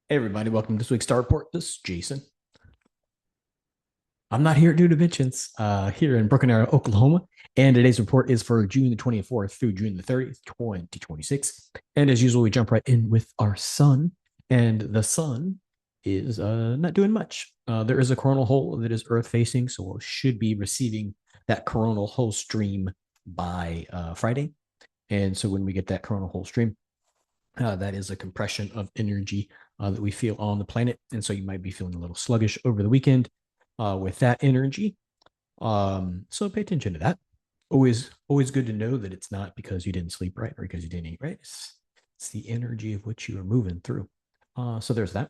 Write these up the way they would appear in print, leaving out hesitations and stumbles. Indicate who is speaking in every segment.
Speaker 1: Hey everybody, welcome to this week's Star Report. This is Jason. I'm not here at New Dimensions, here in Broken Arrow, Oklahoma. And today's report is for June the 24th through June the 30th, 2026. And as usual, we jump right in with our sun. And the sun is not doing much. There is a coronal hole that is Earth facing, so we should be receiving that coronal hole stream by Friday. And so when we get that coronal hole stream, that is a compression of energy that we feel on the planet. And so you might be feeling a little sluggish over the weekend with that energy. So pay attention to that. Always good to know that it's not because you didn't sleep right or because you didn't eat right. It's the energy of which you are moving through. So there's that.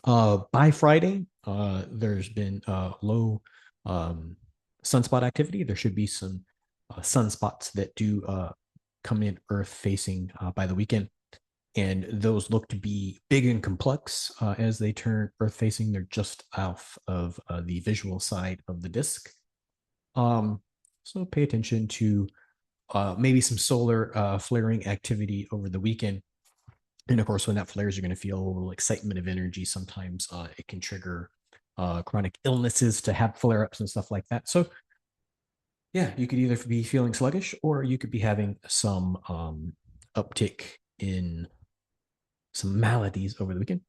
Speaker 1: By Friday, there's been low sunspot activity. There should be some sunspots that do come in Earth facing by the weekend. And those look to be big and complex as they turn Earth facing. They're just off of the visual side of the disk. So pay attention to maybe some solar flaring activity over the weekend. And of course, when that flares, you're going to feel a little excitement of energy. Sometimes it can trigger chronic illnesses to have flare ups and stuff like that. So yeah, you could either be feeling sluggish or you could be having some uptick in some maladies over the weekend.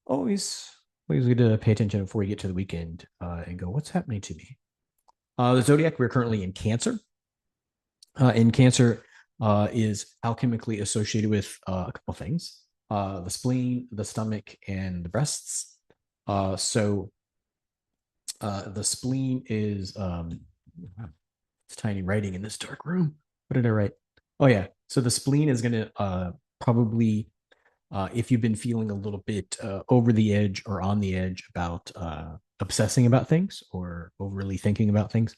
Speaker 1: Always, always good to pay attention before you get to the weekend and go, what's happening to me? The zodiac, we're currently in Cancer. In Cancer is alchemically associated with a couple things: the spleen, the stomach, and the breasts. So the spleen is it's tiny writing in this dark room. What did I write? Oh yeah. So the spleen is going to probably, if you've been feeling a little bit over the edge or on the edge about obsessing about things or overly thinking about things,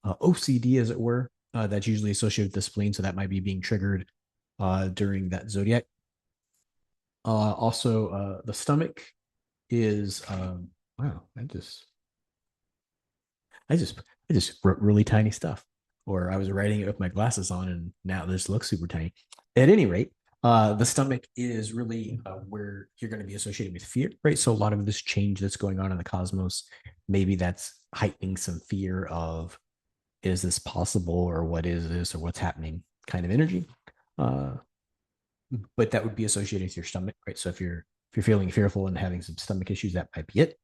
Speaker 1: OCD, as it were, that's usually associated with the spleen. So that might be being triggered during that zodiac. Also, the stomach is wow. I just wrote really tiny stuff, or I was writing it with my glasses on, and now this looks super tiny. At any rate, the stomach is really where you're going to be associated with fear, right? So a lot of this change that's going on in the cosmos, maybe that's heightening some fear of, is this possible, or what is this, or what's happening, kind of energy. Uh, but that would be associated with your stomach, right? So if you're feeling fearful and having some stomach issues, that might be it.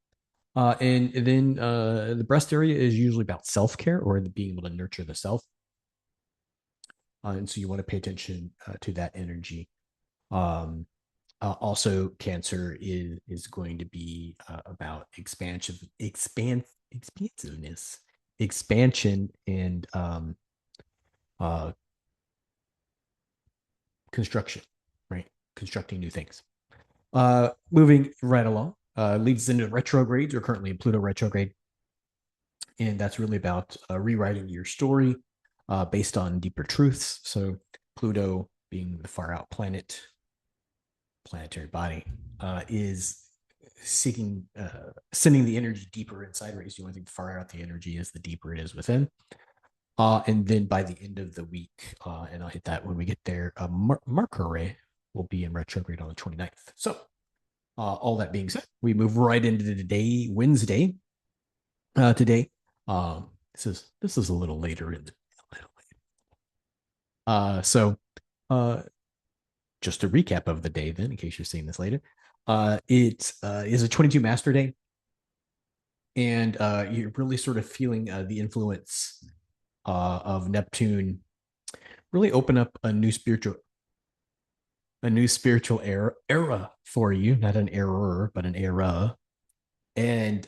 Speaker 1: And then the breast area is usually about self care or being able to nurture the self. And so you want to pay attention to that energy. Um, Also, Cancer is going to be about expansiveness, expansion, and uh, construction, right? Constructing new things. Moving right along, leads into retrogrades. We're currently in Pluto retrograde, and that's really about rewriting your story based on deeper truths. So Pluto, being the far out planetary body, is seeking sending the energy deeper inside. Right, so you want to think the far out the energy is, the deeper it is within. And then by the end of the week, and I'll hit that when we get there, Mercury will be in retrograde on the 29th. So all that being said, we move right into the day, Wednesday. Today, this is a little later in the so just a recap of the day then, in case you're seeing this later. It is a 22 master day, and you're really sort of feeling the influence of Neptune really open up a new spiritual era for you, not an error, but an era. And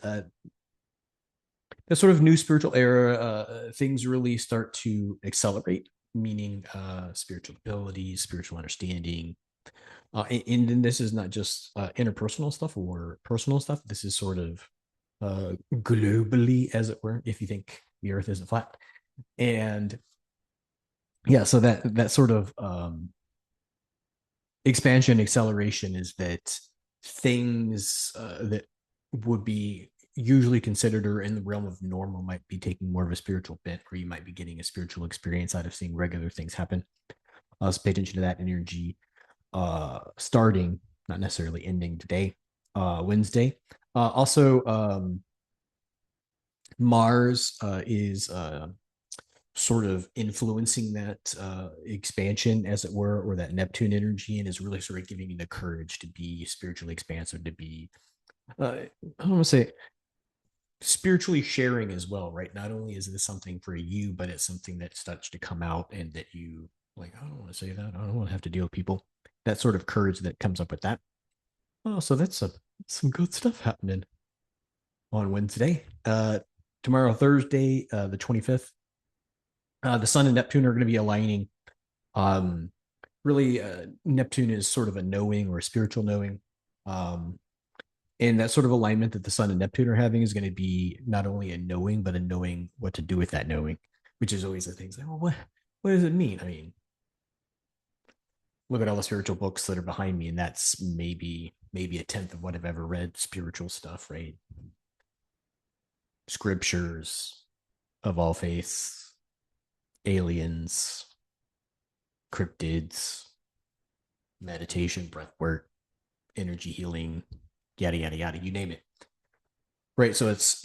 Speaker 1: the sort of new spiritual era, things really start to accelerate, meaning spiritual ability, spiritual understanding. And this is not just interpersonal stuff or personal stuff. This is sort of globally, as it were, if you think the earth isn't flat. And yeah, so that sort of expansion acceleration is that things that would be usually considered or in the realm of normal might be taking more of a spiritual bent, or you might be getting a spiritual experience out of seeing regular things happen. So pay attention to that energy starting. not necessarily ending today, Wednesday. Also, Mars is sort of influencing that expansion, as it were, or that Neptune energy, and is really sort of giving you the courage to be spiritually expansive, to be, I don't want to say spiritually sharing as well, right? Not only is this something for you, but it's something that starts to come out and that you like, I don't want to say that. I don't want to have to deal with people. That sort of courage that comes up with that. Oh, so that's some good stuff happening on Wednesday. Tomorrow, Thursday, the 25th, the Sun and Neptune are going to be aligning. Um, really, Neptune is sort of a knowing or a spiritual knowing. Um, and that sort of alignment that the Sun and Neptune are having is going to be not only a knowing, but a knowing what to do with that knowing, which is always the things like, well, what does it mean? I mean, look at all the spiritual books that are behind me, and that's maybe a tenth of what I've ever read spiritual stuff, right? Scriptures of all faiths, aliens, cryptids, meditation, breath work, energy healing, yada yada yada, you name it. Right. So it's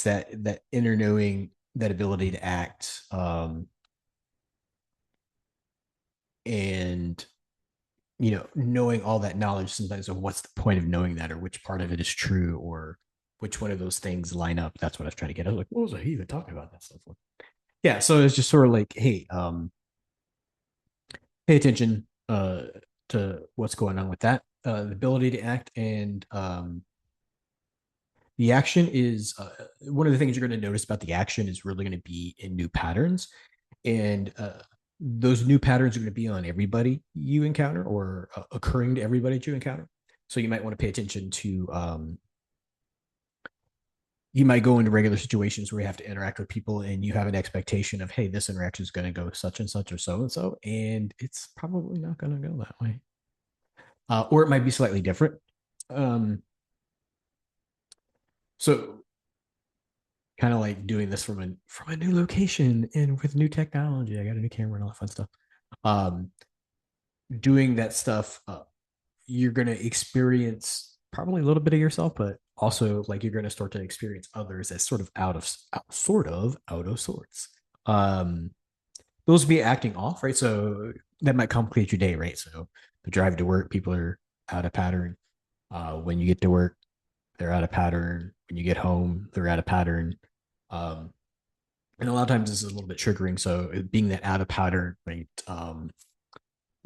Speaker 1: that inner knowing, that ability to act, and knowing all that knowledge sometimes of what's the point of knowing that, or which part of it is true, or which one of those things line up. That's what I was trying to get. I was like, what was he even talking about that stuff for? Yeah. So it's just sort of like, hey, pay attention to what's going on with that. The ability to act, and the action is one of the things you're going to notice about the action is really going to be in new patterns. And those new patterns are going to be on everybody you encounter, or occurring to everybody that you encounter. So you might want to pay attention to, you might go into regular situations where you have to interact with people and you have an expectation of, hey, this interaction is going to go such and such or so and so, and it's probably not going to go that way. Or it might be slightly different. Um, so kind of like doing this from a new location and with new technology. I got a new camera and all that fun stuff. Um, Doing that stuff, you're going to experience probably a little bit of yourself, but also like you're going to start to experience others as sort of out of sorts. Um, those be acting off, right? So that might complicate your day, right? So the drive to work, people are out of pattern. When you get to work, they're out of pattern. When you get home, they're out of pattern. Um, and a lot of times this is a little bit triggering. So being that out of pattern, right?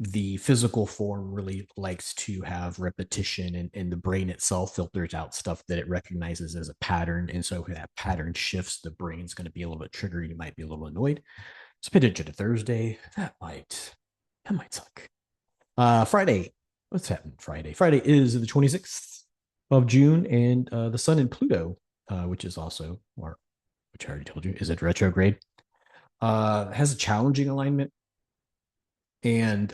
Speaker 1: The physical form really likes to have repetition, and the brain itself filters out stuff that it recognizes as a pattern. And so if that pattern shifts, the brain's going to be a little bit triggered. You might be a little annoyed. So pay attention to Thursday. That might suck. Friday. What's happening Friday? Friday is the 26th of June, and the Sun in Pluto, which is also, or which I already told you, is at retrograde. Has a challenging alignment, and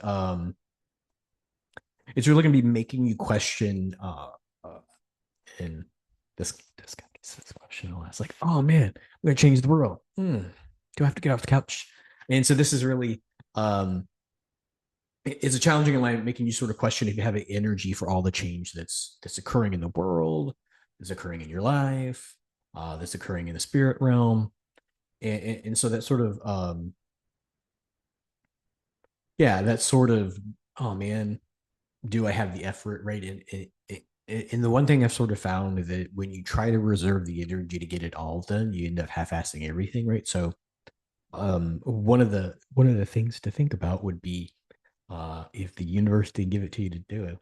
Speaker 1: it's really going to be making you question. And this guy gets this question a lot. It's like, oh man, we're gonna change the world. Do I have to get off the couch? And so this is really, it's a challenging alignment, making you sort of question if you have the energy for all the change that's occurring in the world, that's occurring in your life, that's occurring in the spirit realm. And so that sort of, yeah, that sort of, oh man, do I have the effort, right? And the one thing I've sort of found is that when you try to reserve the energy to get it all done, you end up half-assing everything, right? So one of the things to think about would be, if the universe did give it to you to do it,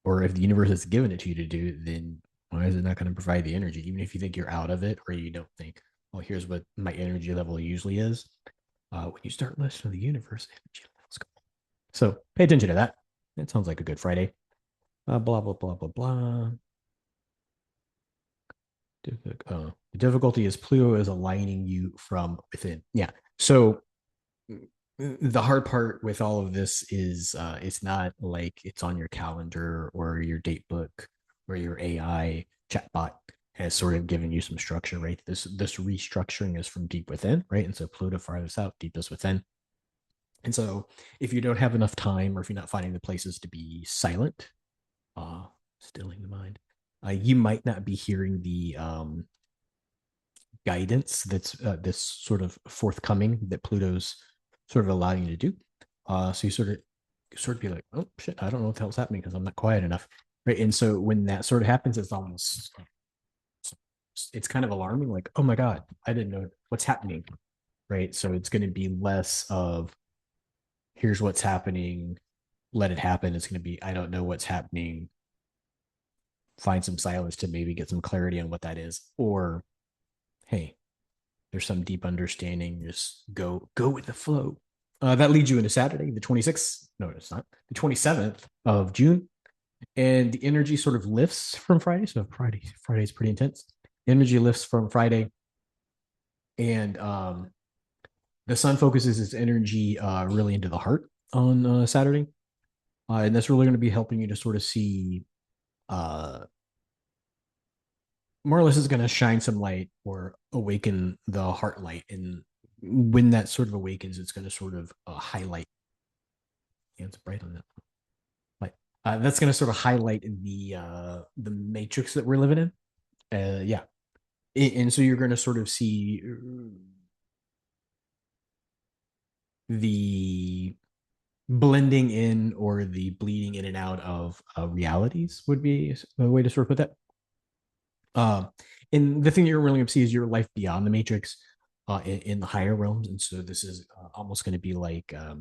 Speaker 1: or if the universe has given it to you to do, then why is it not going to provide the energy? Even if you think you're out of it, or you don't think, well, here's what my energy level usually is. When you start listening to the universe, energy levels go. So pay attention to that. That sounds like a good Friday. Blah blah blah blah blah. The difficulty is Pluto is aligning you from within. Yeah. So the hard part with all of this is, it's not like it's on your calendar or your date book or your AI chatbot has sort of given you some structure, right? This restructuring is from deep within, right? And so Pluto farthest out, deepest within. And so if you don't have enough time, or if you're not finding the places to be silent, uh, stilling the mind, you might not be hearing the guidance that's this sort of forthcoming that Pluto's sort of allowing you to do. So you sort of be like, oh shit, I don't know what the hell's happening because I'm not quiet enough, right? And so when that sort of happens, it's kind of alarming. Like, oh my god, I didn't know what's happening, right? So it's going to be less of here's what's happening, let it happen. It's going to be I don't know what's happening. Find some silence to maybe get some clarity on what that is, or hey, there's some deep understanding. Just go with the flow. That leads you into Saturday, the 26th. No, it's not. The 27th of June. And the energy sort of lifts from Friday. So Friday is pretty intense. Energy lifts from Friday. And the sun focuses its energy really into the heart on Saturday. And that's really going to be helping you to sort of see uh, more or less is going to shine some light or awaken the heart light. And when that sort of awakens, it's going to sort of highlight. Yeah, it's bright on that. But that's going to sort of highlight the matrix that we're living in. Yeah, and so you're going to sort of see the blending in or the bleeding in and out of realities would be a way to sort of put that. Um, and the thing you're really going to see is your life beyond the matrix, in the higher realms. And so this is almost going to be like, I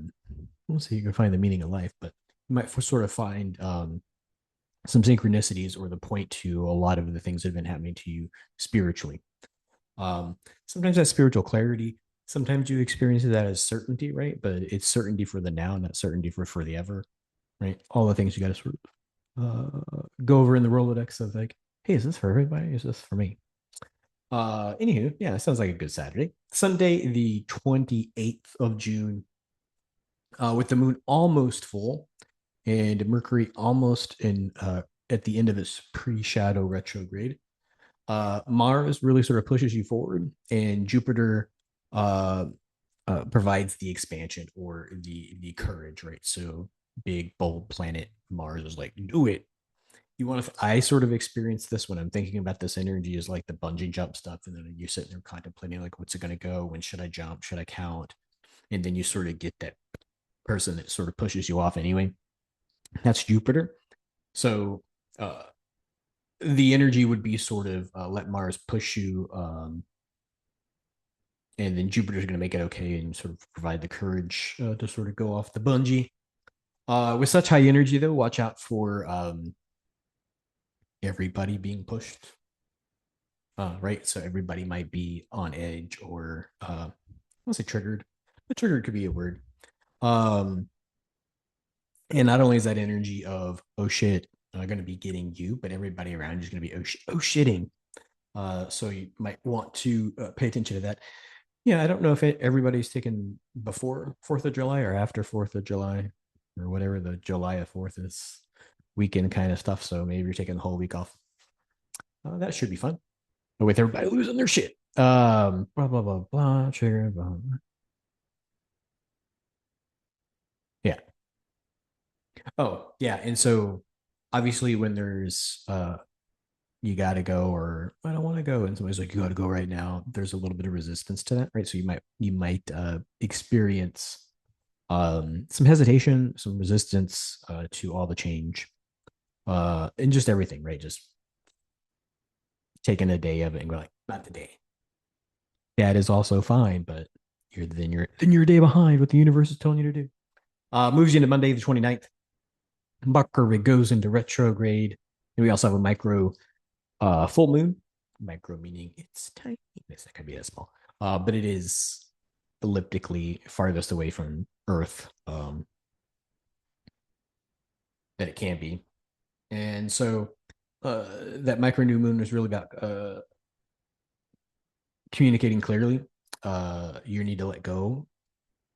Speaker 1: won't say you can find the meaning of life, but you might sort of find some synchronicities or the point to a lot of the things that have been happening to you spiritually. Sometimes that's spiritual clarity. Sometimes you experience that as certainty, right? But it's certainty for the now, not certainty for the ever, right? All the things you got to sort of go over in the Rolodex of like, hey, is this for everybody? Is this for me? Anywho, yeah, that sounds like a good Saturday. Sunday, the 28th of June, with the moon almost full and Mercury almost in at the end of its pre-shadow retrograde. Mars really sort of pushes you forward, and Jupiter uh, provides the expansion or the courage, right? So big, bold planet Mars is like, do it. You want to? I sort of experience this when I'm thinking about this energy is like the bungee jump stuff, and then you're sitting there contemplating like, what's it going to go? When should I jump? Should I count? And then you sort of get that person that sort of pushes you off anyway. That's Jupiter. So uh, the energy would be sort of let Mars push you, and then Jupiter's going to make it okay and sort of provide the courage to sort of go off the bungee. With such high energy, though, watch out for everybody being pushed. Right, so everybody might be on edge or I won't say triggered, but triggered could be a word. Um, and not only is that energy of oh shit, going to be getting you, but everybody around you is going to be oh shitting. So you might want to pay attention to that. Yeah, I don't know if everybody's taken before 4th of July or after 4th of July or whatever the July of 4th is weekend kind of stuff. So maybe you're taking the whole week off. That should be fun with everybody losing their shit. Blah, blah, blah, blah, trigger, blah, blah. Yeah. Oh, yeah. And so obviously when there's you got to go or I don't want to go and somebody's like you got to go right now, there's a little bit of resistance to that, right? So you might experience some hesitation, some resistance to all the change, and just everything, right? Just taking a day of it and go like not the day. That is also fine, but you're a day behind what the universe is telling you to do. Moves you into Monday the 29th. Mercury goes into retrograde. And we also have a micro full moon. Micro meaning it's tiny. It's not gonna be that small. But it is elliptically farthest away from Earth that it can be. And so that micro new moon is really about communicating clearly. You need to let go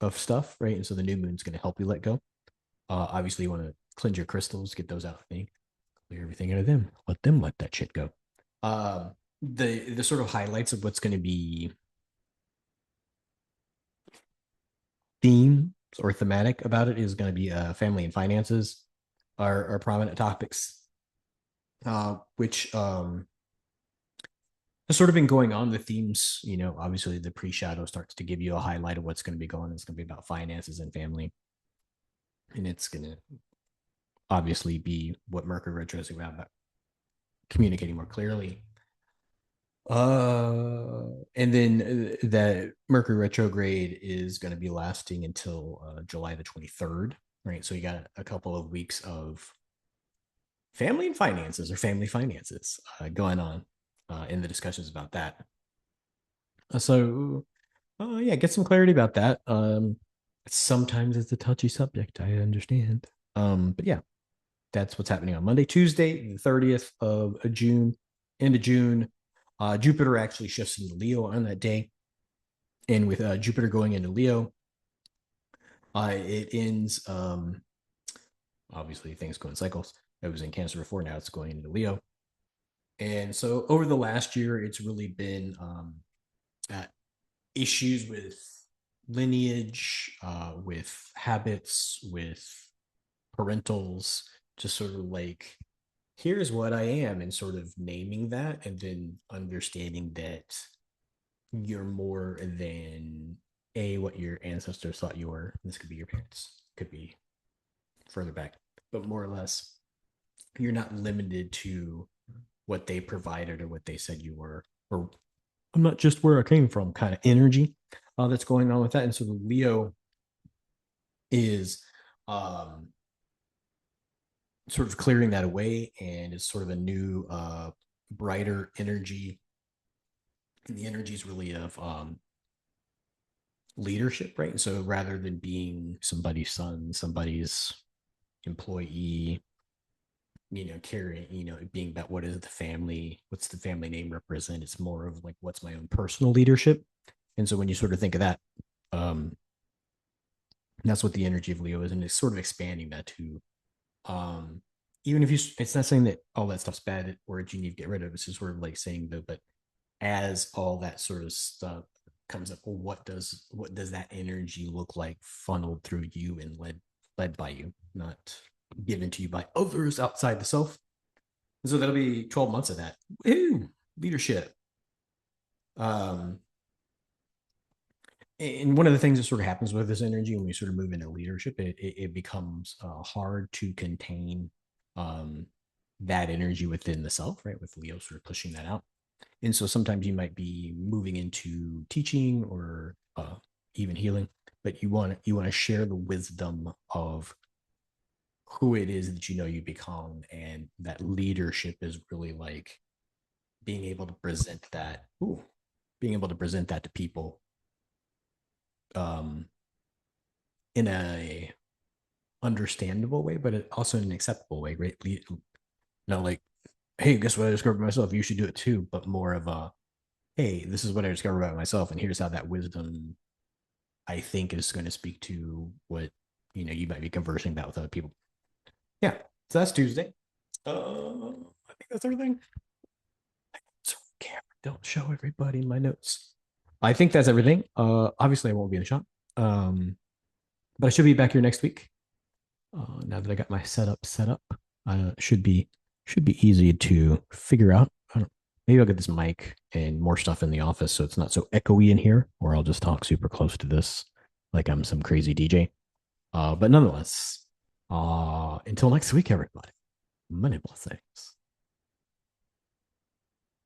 Speaker 1: of stuff, right? And so the new moon's going to help you let go. Obviously, you want to cleanse your crystals, get those out, thing, clear everything out of them. Let that shit go. The sort of highlights of what's going to be themes or thematic about it is going to be family and finances are prominent topics, which has sort of been going on. The themes, obviously the pre-shadow starts to give you a highlight of what's going to be going. It's going to be about finances and family, and it's going to obviously be what Mercury retro is about communicating more clearly. And then that Mercury retrograde is going to be lasting until July the 23rd, right? So you got a couple of weeks of family and finances or family finances going on in the discussions about that. Yeah, get some clarity about that. Sometimes it's a touchy subject, I understand. But yeah, that's what's happening on Monday, Tuesday, the 30th of June, into June. Jupiter actually shifts into Leo on that day. And with Jupiter going into Leo, it ends, obviously, things go in cycles. It was in Cancer before, now it's going into Leo. And so over the last year, it's really been issues with lineage, with habits, with parentals, just sort of like, here's what I am, and sort of naming that, and then understanding that you're more than what your ancestors thought you were. This could be your parents, could be further back, but more or less, you're not limited to what they provided or what they said you were, or I'm not just where I came from kind of energy that's going on with that. And so the Leo is sort of clearing that away, and it's sort of a new, brighter energy. And the energy is really of leadership, right? And so rather than being somebody's son, somebody's employee, carrying, being about what is the family, what's the family name represent, it's more of like, what's my own personal leadership. And so when you sort of think of that, that's what the energy of Leo is, and it's sort of expanding that to, even if it's not saying that all that stuff's bad or you need to get rid of. It's just sort of like saying that, but as all that sort of stuff comes up, well, what does that energy look like funneled through you and led by you, not given to you by others outside the self? And so that'll be 12 months of that. Ooh, leadership. And one of the things that sort of happens with this energy when we sort of move into leadership, it becomes hard to contain that energy within the self, right? With Leo sort of pushing that out. And so sometimes you might be moving into teaching or even healing, but you want to share the wisdom of who it is that you become, and that leadership is really like being able to present that. Being able to present that to people in a understandable way, but also in an acceptable way, right? Like, hey, guess what I discovered myself? You should do it too, but more of a, hey, this is what I discovered about myself, and here's how that wisdom, I think, is going to speak to what you might be conversing about with other people. Yeah, so that's Tuesday. I think that's everything. So camera, don't show everybody my notes. I think that's everything. Obviously, I won't be in the shop, but I should be back here next week. Now that I got my setup set up, should be easy to figure out. Maybe I'll get this mic and more stuff in the office so it's not so echoey in here, or I'll just talk super close to this like I'm some crazy DJ. But nonetheless, until next week, everybody, many blessings.